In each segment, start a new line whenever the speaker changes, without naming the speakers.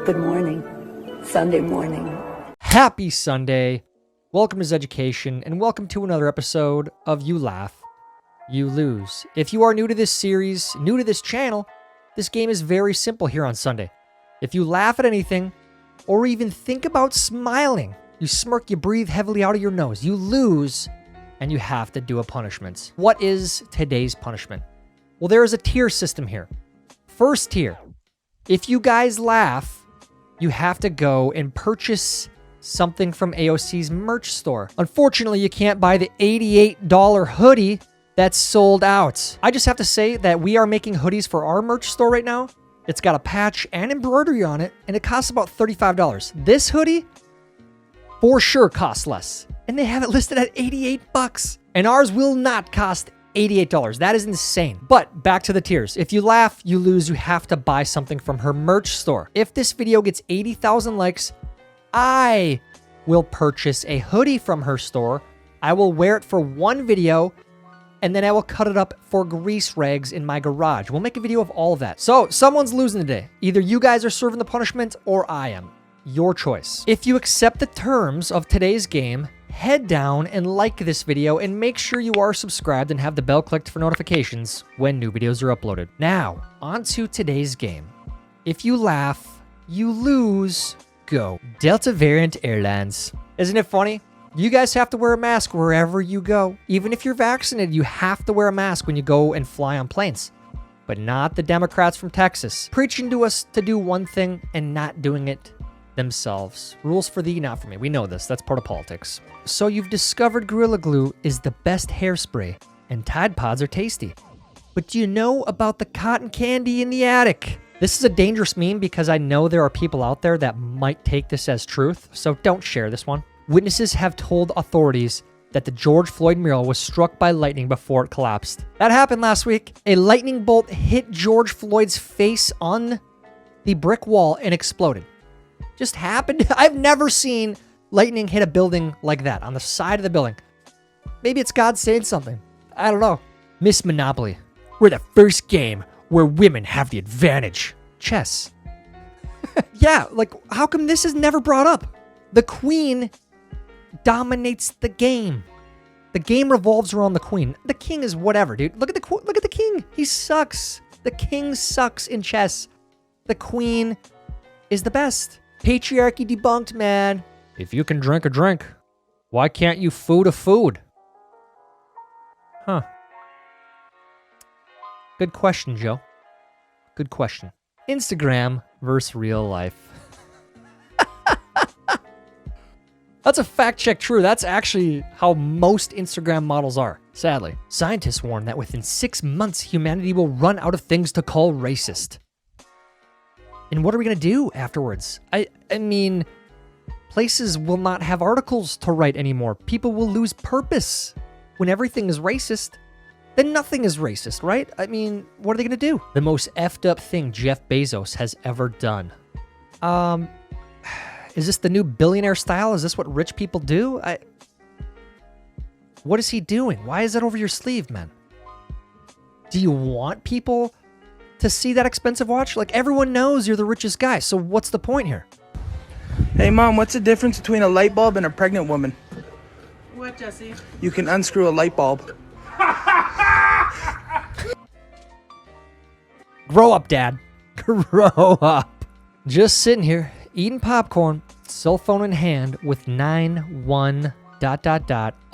Good morning. Sunday morning.
Happy Sunday. Welcome to Education, and welcome to another episode of You Laugh, You Lose. If you are new to this series, new to this channel, this game is very simple here on Sunday. If you laugh at anything, or even think about smiling, you smirk, you breathe heavily out of your nose, you lose, and you have to do a punishment. What is today's punishment? Well, there is a tier system here. First tier, if you guys laugh, you have to go and purchase something from AOC's merch store. Unfortunately, you can't buy the $88 hoodie that's sold out. I just have to say that we are making hoodies for our merch store right now. It's got a patch and embroidery on it, and it costs about $35. This hoodie, for sure, costs less. And they have it listed at $88. And ours will not cost $88. That is insane. But back to the tiers. If you laugh, you lose. You have to buy something from her merch store. If this video gets 80,000 likes, I will purchase a hoodie from her store. I will wear it for one video, and then I will cut it up for grease rags in my garage. We'll make a video of all of that. So someone's losing today. Either you guys are serving the punishment or I am. Your choice. If you accept the terms of today's game, head down and like this video and make sure you are subscribed and have the bell clicked for notifications when new videos are uploaded. Now, on to today's game. If you laugh, you lose. Go. Delta Variant Airlines. Isn't it funny? You guys have to wear a mask wherever you go. Even if you're vaccinated, you have to wear a mask when you go and fly on planes. But not the Democrats from Texas, preaching to us to do one thing and not doing it themselves. Rules for thee, not for me. We know this. That's part of politics. So you've discovered Gorilla Glue is the best hairspray, and Tide Pods are tasty. But do you know about the cotton candy in the attic? This is a dangerous meme because I know there are people out there that might take this as truth, so don't share this one. Witnesses have told authorities that the George Floyd mural was struck by lightning before it collapsed. That happened last week. A lightning bolt hit George Floyd's face on the brick wall and exploded. Just happened. I've never seen lightning hit a building like that, on the side of the building. Maybe it's God saying something. I don't know. Miss Monopoly. We're the first game where women have the advantage. Chess. Yeah, like, how come this is never brought up? The queen dominates the game. The game revolves around the queen. The king is whatever, dude. Look at the king. He sucks. The king sucks in chess. The queen is the best. Patriarchy debunked, man. If you can drink a drink, why can't you food a food? Huh. Good question, Joe. Good question. Instagram versus real life. That's a fact check true. That's actually how most Instagram models are, sadly. Scientists warn that within 6 months, humanity will run out of things to call racist. And what are we going to do afterwards? I mean, places will not have articles to write anymore. People will lose purpose. When everything is racist, then nothing is racist, right? I mean, what are they going to do? The most effed up thing Jeff Bezos has ever done. Is this the new billionaire style? Is this what rich people do? What is he doing? Why is that over your sleeve, man? Do you want people to see that expensive watch? Like, everyone knows you're the richest guy, so what's the point here?
Hey, Mom, what's the difference between a light bulb and a pregnant woman?
What, Jesse?
You can unscrew a light bulb.
Grow up, Dad. Grow up. Just sitting here, eating popcorn, cell phone in hand, with 9-1... ...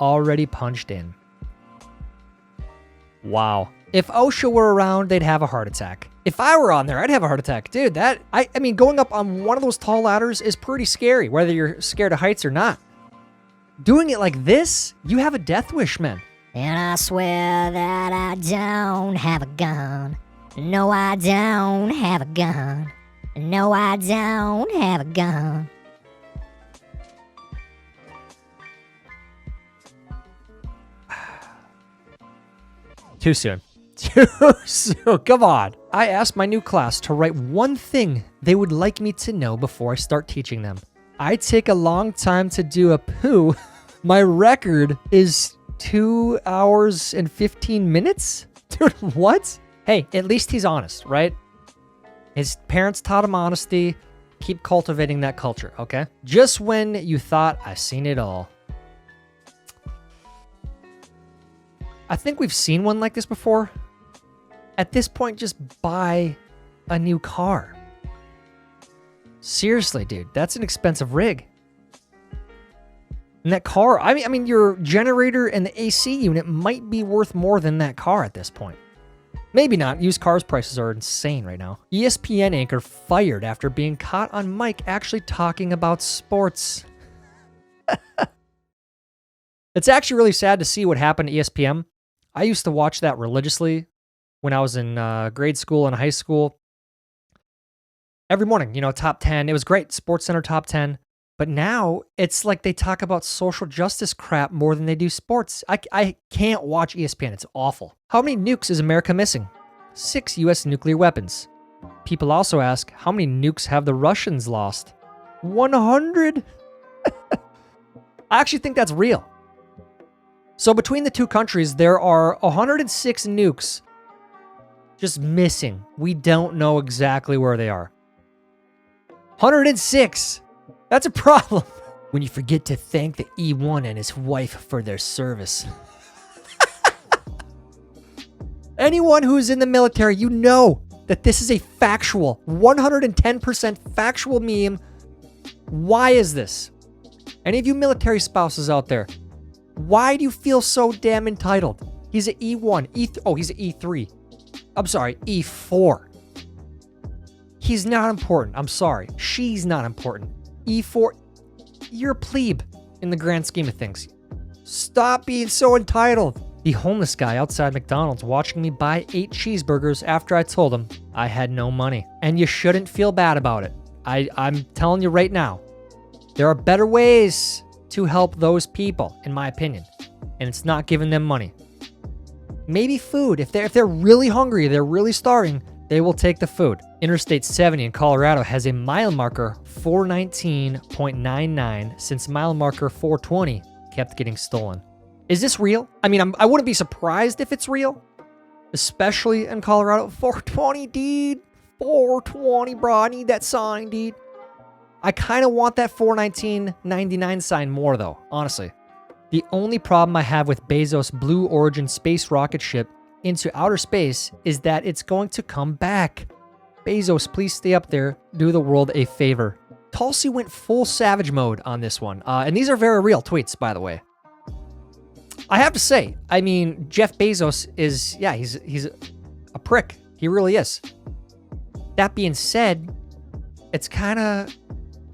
already punched in. Wow. If OSHA were around, they'd have a heart attack. If I were on there, I'd have a heart attack. Dude, I mean, going up on one of those tall ladders is pretty scary, whether you're scared of heights or not. Doing it like this, you have a death wish, man.
And I swear that I don't have a gun. No, I don't have a gun. No, I don't have a gun.
Too soon. Too soon. Come on. I asked my new class to write one thing they would like me to know before I start teaching them. I take a long time to do a poo. My record is 2 hours and 15 minutes? Dude, what? Hey, at least he's honest, right? His parents taught him honesty. Keep cultivating that culture, okay? Just when you thought, I've seen it all. I think we've seen one like this before. At this point, just buy a new car. Seriously, dude, that's an expensive rig. And that car, I mean, your generator and the AC unit might be worth more than that car at this point. Maybe not. Used cars prices are insane right now. ESPN anchor fired after being caught on mic actually talking about sports. It's actually really sad to see what happened to ESPN. I used to watch that religiously when I was in grade school and high school. Every morning, top 10. It was great. Sports Center top 10. But now it's like they talk about social justice crap more than they do sports. I can't watch ESPN. It's awful. How many nukes is America missing? 6 U.S. nuclear weapons. People also ask, how many nukes have the Russians lost? 100? I actually think that's real. So between the two countries, there are 106 nukes just missing. We don't know exactly where they are. 106! That's a problem. When you forget to thank the E1 and his wife for their service. Anyone who's in the military, you know that this is a factual, 110% factual meme. Why is this? Any of you military spouses out there, why do you feel so damn entitled? He's an E1, he's an E3. I'm sorry, E4. He's not important. I'm sorry. She's not important. E4, you're a plebe in the grand scheme of things. Stop being so entitled. The homeless guy outside McDonald's watching me buy 8 cheeseburgers after I told him I had no money. And you shouldn't feel bad about it. I'm telling you right now, there are better ways to help those people, in my opinion. And it's not giving them money. Maybe food. If they're really hungry, they're really starving, they will take the food. Interstate 70 in Colorado has a mile marker 419.99 since mile marker 420 kept getting stolen. Is this real? I mean, I wouldn't be surprised if it's real, especially in Colorado. 420, dude. 420, bro. I need that sign, dude. I kind of want that 419.99 sign more, though, honestly. The only problem I have with Bezos Blue Origin space rocket ship into outer space is that it's going to come back. Bezos, please stay up there. Do the world a favor. Tulsi went full savage mode on this one. And these are very real tweets, by the way. I have to say, I mean, Jeff Bezos is, yeah, he's a prick. He really is. That being said, it's kind of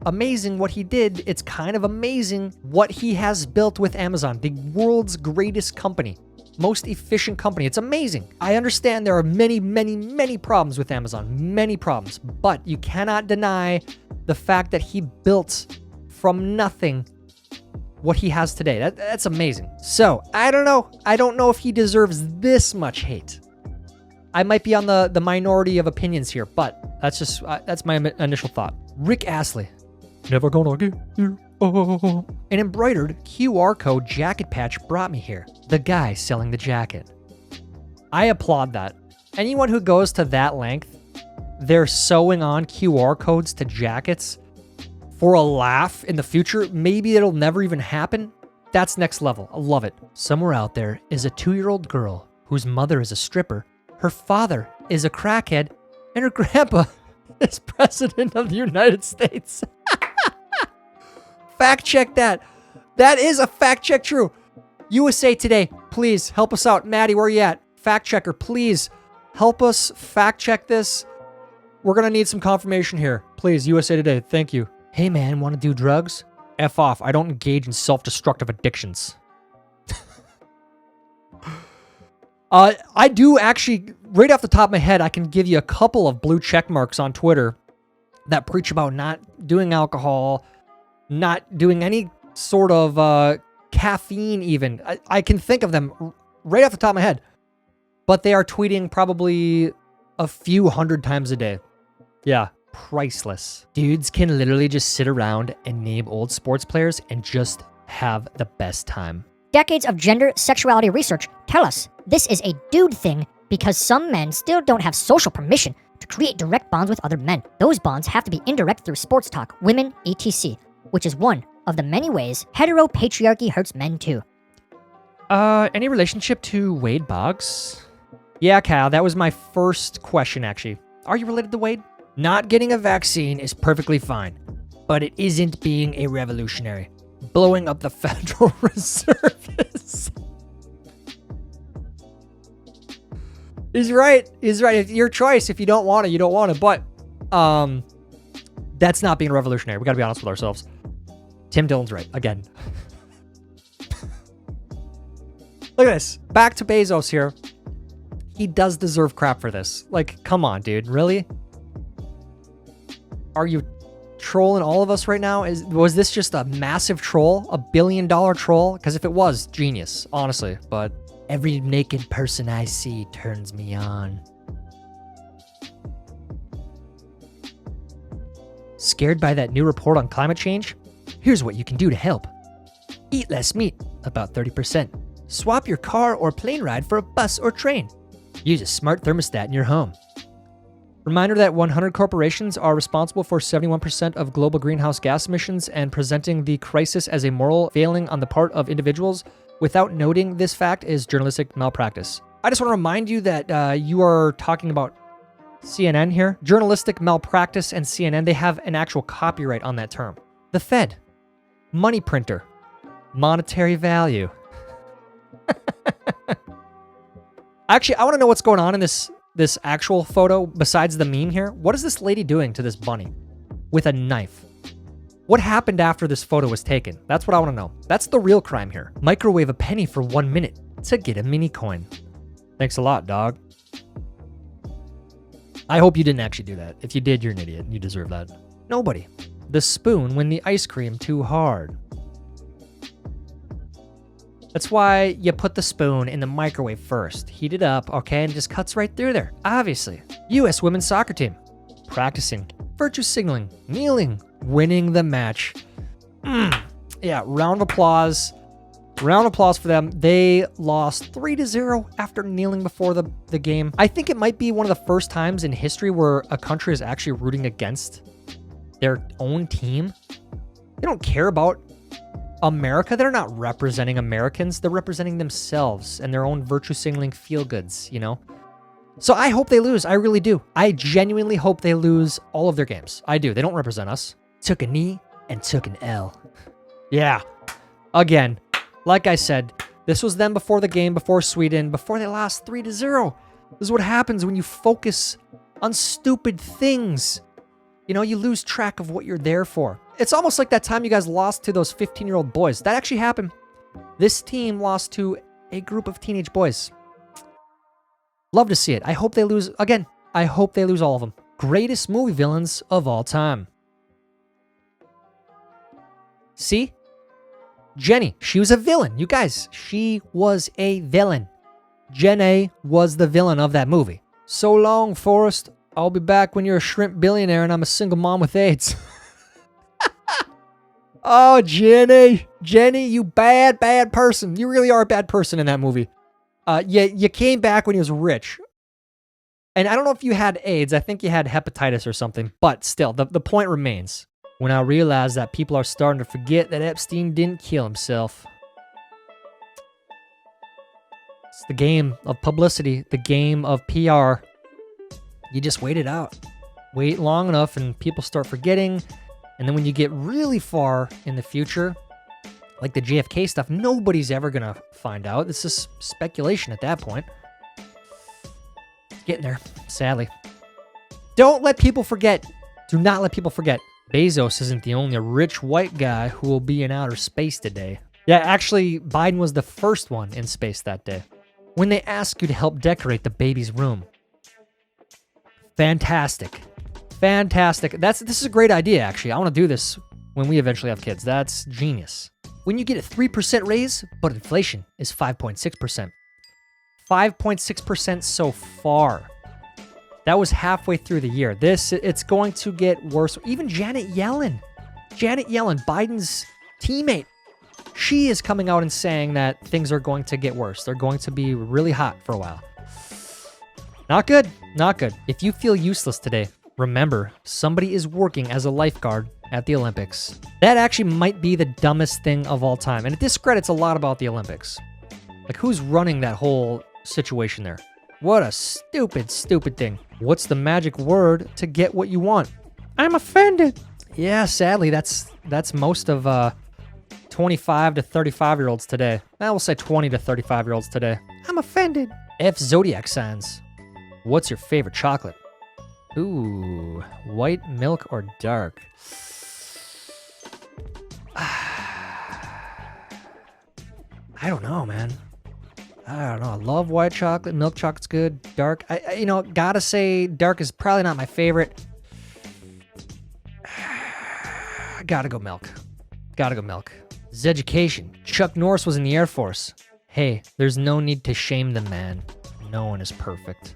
amazing what he did. It's kind of amazing what he has built with Amazon, the world's greatest company, most efficient company. It's amazing. I understand there are many, many, many problems with Amazon, many problems, but you cannot deny the fact that he built from nothing what he has today. That's amazing. So, I don't know. I don't know if he deserves this much hate. I might be on the minority of opinions here, but that's my initial thought. Rick Astley. Never gonna give you all. An embroidered QR code jacket patch brought me here. The guy selling the jacket. I applaud that. Anyone who goes to that length, they're sewing on QR codes to jackets for a laugh in the future. Maybe it'll never even happen. That's next level. I love it. Somewhere out there is a 2-year-old girl whose mother is a stripper, her father is a crackhead, and her grandpa is president of the United States. Fact check that. That is a fact check true. USA Today, please help us out. Maddie, where are you at? Fact checker, please help us fact check this. We're going to need some confirmation here. Please, USA Today, thank you. Hey man, want to do drugs? F off. I don't engage in self-destructive addictions. I do actually, right off the top of my head, I can give you a couple of blue check marks on Twitter that preach about not doing alcohol, not doing any sort of caffeine even. I can think of them right off the top of my head. But they are tweeting probably a few hundred times a day. Yeah, priceless. Dudes can literally just sit around and name old sports players and just have the best time.
Decades of gender sexuality research tell us this is a dude thing because some men still don't have social permission to create direct bonds with other men. Those bonds have to be indirect through sports talk, women, etc., which is one of the many ways heteropatriarchy hurts men too.
Any relationship to Wade Boggs? Yeah, Kyle, that was my first question, actually. Are you related to Wade? Not getting a vaccine is perfectly fine, but it isn't being a revolutionary. Blowing up the Federal Reserve is... He's right. He's right. It's your choice. If you don't want it, you don't want it. But that's not being revolutionary. We got to be honest with ourselves. Tim Dillon's right. Again. Look at this. Back to Bezos here. He does deserve crap for this. Like, come on, dude. Really? Are you trolling all of us right now? Was this just a massive troll? $1 billion troll? Because if it was, genius. Honestly. But every naked person I see turns me on. Scared by that new report on climate change? Here's what you can do to help. Eat less meat, about 30%. Swap your car or plane ride for a bus or train. Use a smart thermostat in your home. Reminder that 100 corporations are responsible for 71% of global greenhouse gas emissions, and presenting the crisis as a moral failing on the part of individuals without noting this fact is journalistic malpractice. I just want to remind you that you are talking about CNN here. Journalistic malpractice and CNN, they have an actual copyright on that term. The Fed, money printer, monetary value. Actually, I want to know what's going on in this actual photo besides the meme here. What is this lady doing to this bunny with a knife? What happened after this photo was taken? That's what I want to know. That's the real crime here. Microwave a penny for 1 minute to get a mini coin. Thanks a lot, dog. I hope you didn't actually do that. If you did, you're an idiot. You deserve that. Nobody. The spoon when the ice cream too hard. That's why you put the spoon in the microwave first. Heat it up, okay, and it just cuts right through there. Obviously. U.S. women's soccer team. Practicing. Virtue signaling. Kneeling. Winning the match. Yeah, round of applause. Round of applause for them. They lost 3-0 after kneeling before the game. I think it might be one of the first times in history where a country is actually rooting against their own team. They don't care about America. They're not representing Americans. They're representing themselves and their own virtue signaling feel-goods, you know? So I hope they lose. I really do. I genuinely hope they lose all of their games. I do. They don't represent us. Took a knee and took an L. Yeah. Again, like I said, this was them before the game, before Sweden, before they lost 3-0. This is what happens when you focus on stupid things. You know, you lose track of what you're there for. It's almost like that time you guys lost to those 15-year-old boys. That actually happened. This team lost to a group of teenage boys. Love to see it. I hope they lose. Again, I hope they lose all of them. Greatest movie villains of all time. See? Jenny, she was a villain. You guys, she was a villain. Jenny was the villain of that movie. So long, Forrest. I'll be back when you're a shrimp billionaire and I'm a single mom with AIDS. Oh, Jenny. Jenny, you bad person. You really are a bad person in that movie. You came back when he was rich. And I don't know if you had AIDS. I think you had hepatitis or something. But still, the point remains. When I realized that people are starting to forget that Epstein didn't kill himself. It's the game of publicity, the game of PR. You just wait it out. Wait long enough and people start forgetting. And then when you get really far in the future, like the JFK stuff, nobody's ever going to find out. This is speculation at that point. Getting there, sadly. Don't let people forget. Do not let people forget. Bezos isn't the only rich white guy who will be in outer space today. Yeah, actually, Biden was the first one in space that day. When they ask you to help decorate the baby's room. Fantastic. Fantastic. This is a great idea, actually. I want to do this when we eventually have kids. That's genius. When you get a 3% raise, but inflation is 5.6%. 5.6% so far. That was halfway through the year. It's going to get worse. Even Janet Yellen, Biden's teammate, she is coming out and saying that things are going to get worse. They're going to be really hot for a while. Not good. Not good. If you feel useless today, remember, somebody is working as a lifeguard at the Olympics. That actually might be the dumbest thing of all time. And it discredits a lot about the Olympics. Like, who's running that whole situation there? What a stupid, stupid thing. What's the magic word to get what you want? I'm offended. Yeah, sadly, that's most of 25 to 35-year-olds today. I will say 20 to 35-year-olds today. I'm offended. F zodiac signs. What's your favorite chocolate? Ooh, white milk or dark? I don't know, man. I don't know. I love white chocolate. Milk chocolate's good. Dark, I gotta say dark is probably not my favorite. Gotta go milk. Gotta go milk. Zeducation. Chuck Norris was in the Air Force. Hey, there's no need to shame the man. No one is perfect.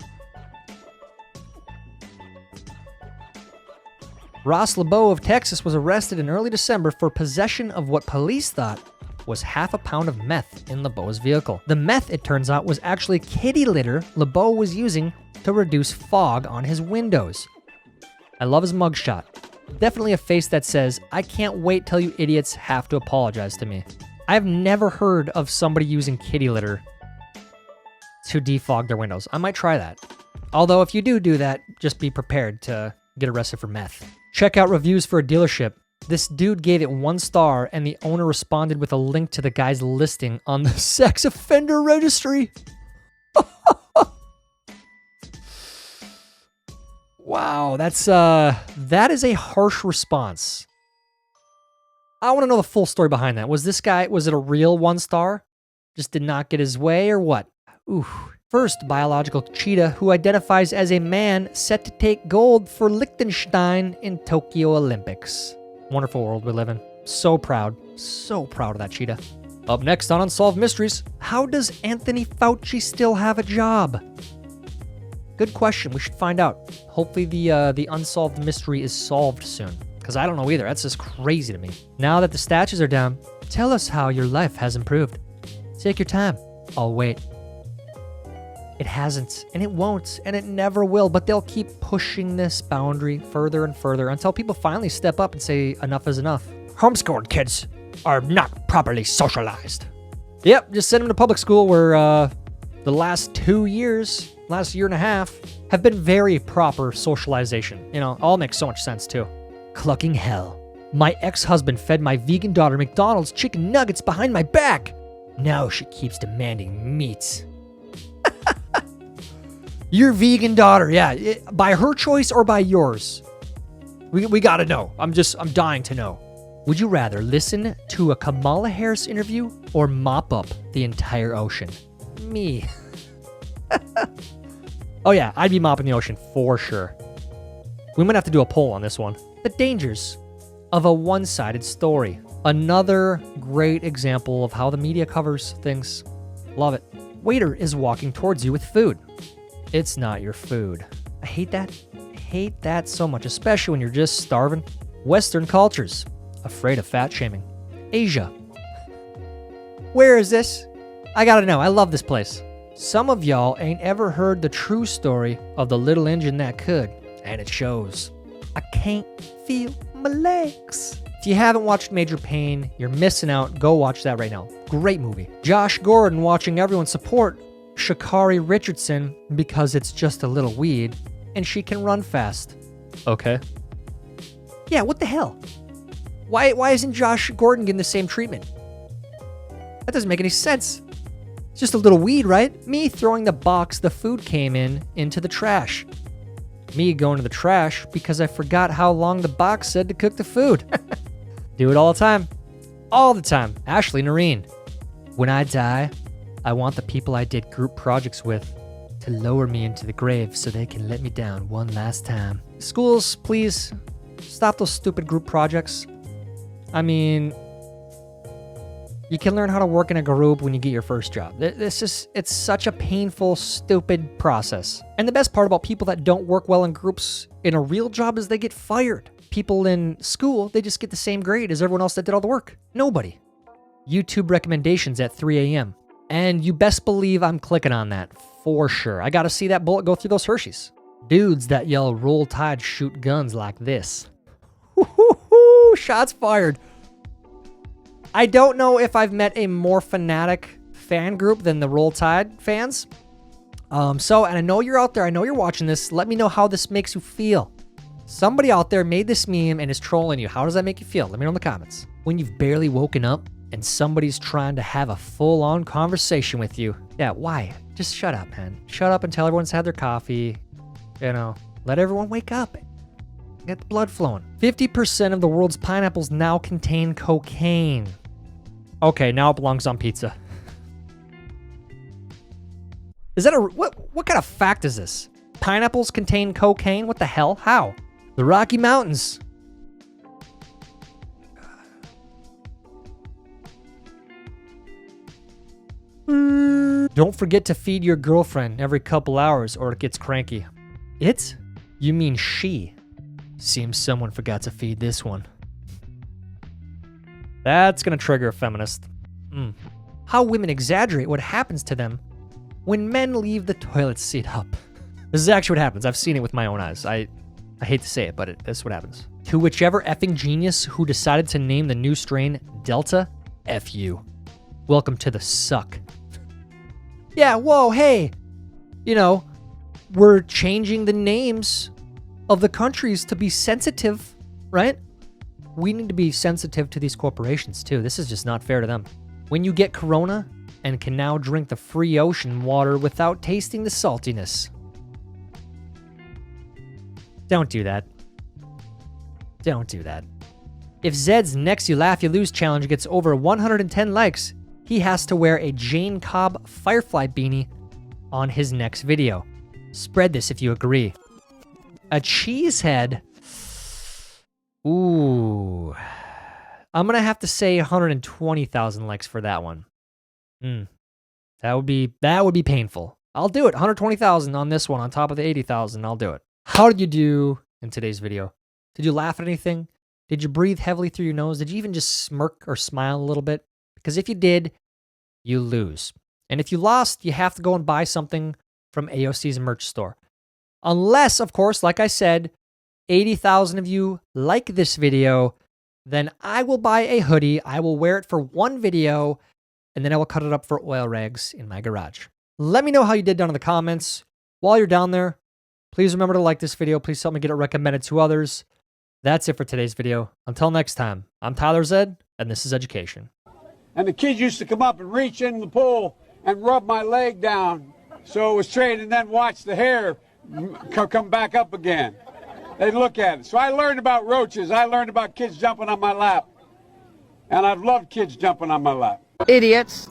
Ross LeBeau of Texas was arrested in early December for possession of what police thought was half a pound of meth in LeBeau's vehicle. The meth, it turns out, was actually kitty litter LeBeau was using to reduce fog on his windows. I love his mugshot. Definitely a face that says, I can't wait till you idiots have to apologize to me. I've never heard of somebody using kitty litter to defog their windows. I might try that. Although if you do that, just be prepared to get arrested for meth. Check out reviews for a dealership. This dude gave it 1 star and the owner responded with a link to the guy's listing on the sex offender registry. Wow, that is a harsh response. I want to know the full story behind that. Was it a real 1 star? Just did not get his way or what? Ooh. First, biological cheetah who identifies as a man set to take gold for Liechtenstein in Tokyo Olympics. Wonderful world we live in. So proud of that cheetah. Up next on Unsolved Mysteries, how does Anthony Fauci still have a job? Good question. We should find out. Hopefully the unsolved mystery is solved soon, because I don't know either. That's just crazy to me. Now that the statues are down, tell us how your life has improved. Take your time. I'll wait. It hasn't, and it won't, and it never will, but they'll keep pushing this boundary further and further until people finally step up and say enough is enough. Homeschooled kids are not properly socialized. Yep, just send them to public school where the last year and a half, have been very proper socialization. All makes so much sense too. Clucking hell. My ex-husband fed my vegan daughter McDonald's chicken nuggets behind my back. Now she keeps demanding meat. Your vegan daughter, yeah, by her choice or by yours? We gotta know. I'm dying to know. Would you rather listen to a Kamala Harris interview or mop up the entire ocean? Me. Oh yeah, I'd be mopping the ocean for sure. We might have to do a poll on this one. The dangers of a one-sided story. Another great example of how the media covers things. Love it. Waiter is walking towards you with food. It's not your food. I hate that. I hate that so much, especially when you're just starving. Western cultures. Afraid of fat shaming. Asia. Where is this? I gotta know. I love this place. Some of y'all ain't ever heard the true story of the little engine that could, and it shows. I can't feel my legs. If you haven't watched Major Payne, you're missing out. Go watch that right now. Great movie. Josh Gordon watching everyone support Sha'Carri Richardson because it's just a little weed and she can run fast. Okay. Yeah, what the hell? Why isn't Josh Gordon getting the same treatment? That doesn't make any sense. It's just a little weed, right? Me throwing the box the food came in into the trash. Me going to the trash because I forgot how long the box said to cook the food. Do it all the time. All the time. Ashley Noreen. When I die, I want the people I did group projects with to lower me into the grave so they can let me down one last time. Schools, please stop those stupid group projects. I mean, you can learn how to work in a group when you get your first job. It's such a painful, stupid process. And the best part about people that don't work well in groups in a real job is they get fired. People in school, they just get the same grade as everyone else that did all the work. Nobody. YouTube recommendations at 3 a.m. And you best believe I'm clicking on that. for sure. I got to see that bullet go through those Hershey's. Dudes that yell Roll Tide shoot guns like this. Shots fired. I don't know if I've met a more fanatic fan group than the Roll Tide fans. And I know you're out there. I know you're watching this. Let me know how this makes you feel. Somebody out there made this meme and is trolling you. How does that make you feel? Let me know in the comments. When you've barely woken up and somebody's trying to have a full-on conversation with you. Yeah, why? Just shut up, man. Shut up until everyone's had their coffee. You know, let everyone wake up. Get the blood flowing. 50% of the world's pineapples now contain cocaine. Okay, now it belongs on pizza. Is that what kind of fact is this? Pineapples contain cocaine? What the hell? How? The Rocky Mountains. Don't forget to feed your girlfriend every couple hours or it gets cranky. It? You mean she? Seems someone forgot to feed this one. That's gonna trigger a feminist. How women exaggerate what happens to them when men leave the toilet seat up. This is actually what happens. I've seen it with my own eyes. I hate to say it, but that's what happens. To whichever effing genius who decided to name the new strain Delta, F you. Welcome to the suck. Yeah, whoa, hey. You know, we're changing the names of the countries to be sensitive, right? We need to be sensitive to these corporations too. This is just not fair to them. When you get Corona and can now drink the free ocean water without tasting the saltiness. Don't do that. Don't do that. If Zed's next You Laugh, You Lose challenge gets over 110 likes, he has to wear a Jane Cobb Firefly beanie on his next video. Spread this if you agree. A cheese head. Ooh. I'm going to have to say 120,000 likes for that one. That would be painful. I'll do it. 120,000 on this one on top of the 80,000. I'll do it. How did you do in today's video? Did you laugh at anything? Did you breathe heavily through your nose? Did you even just smirk or smile a little bit? Because if you did, you lose. And if you lost, you have to go and buy something from AOC's merch store. Unless, of course, like I said, 80,000 of you like this video, then I will buy a hoodie. I will wear it for one video, and then I will cut it up for oil rags in my garage. Let me know how you did down in the comments. While you're down there, please remember to like this video. Please help me get it recommended to others. That's it for today's video. Until next time, I'm Tyler Zed, and this is Education.
And the kids used to come up and reach in the pool and rub my leg down so it was straight and then watch the hair come back up again. They'd look at it. So I learned about roaches. I learned about kids jumping on my lap. And I've loved kids jumping on my lap.
Idiots.